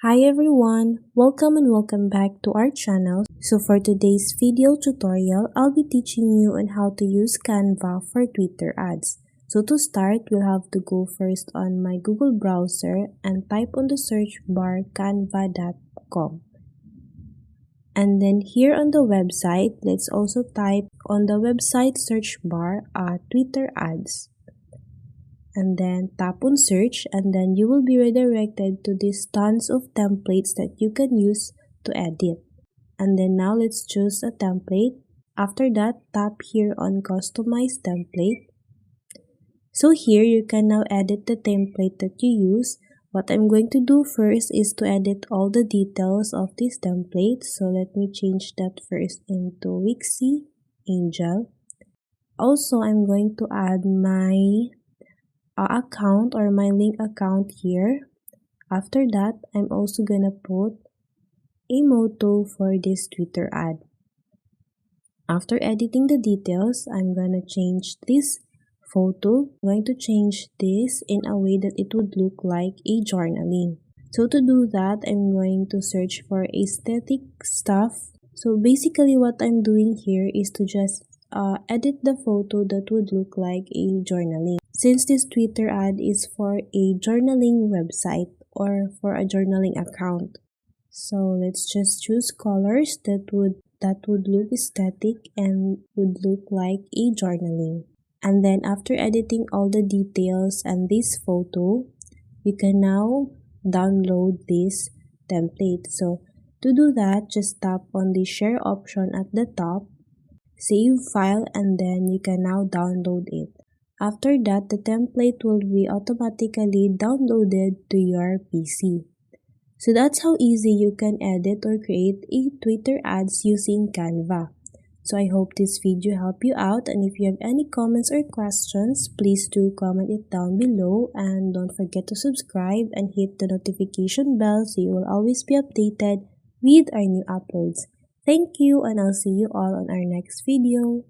Hi everyone, welcome and welcome back to our channel. So for today's video tutorial, I'll be teaching you on how to use Canva for Twitter ads. So to start, we'll have to go first on my Google browser and type on the search bar canva.com. And then here on the website, let's also type on the website search bar Twitter ads. And then tap on search, and then you will be redirected to these tons of templates that you can use to edit. And then now let's choose a template. After that, tap here on customize template. So here you can now edit the template that you use. What I'm going to do first is to edit all the details of this template. So let me change that first into Wixie Angel. Also, I'm going to add my account or my link account here. After that, I'm also gonna put a motto for this Twitter ad. After editing the details, I'm gonna change this photo. I'm going to change this in a way that it would look like a journaling. So to do that, I'm going to search for aesthetic stuff. So basically what I'm doing here is to just edit the photo that would look like a journaling. Since this Twitter ad is for a journaling website or for a journaling account. So let's just choose colors that would look aesthetic and would look like a journaling. And then after editing all the details and this photo, you can now download this template. So to do that, just tap on the share option at the top, save file, and then you can now download it. After that, the template will be automatically downloaded to your PC. So that's how easy you can edit or create a Twitter ads using Canva. So I hope this video helped you out, and if you have any comments or questions, please do comment it down below, and don't forget to subscribe and hit the notification bell so you will always be updated with our new uploads. Thank you, and I'll see you all on our next video.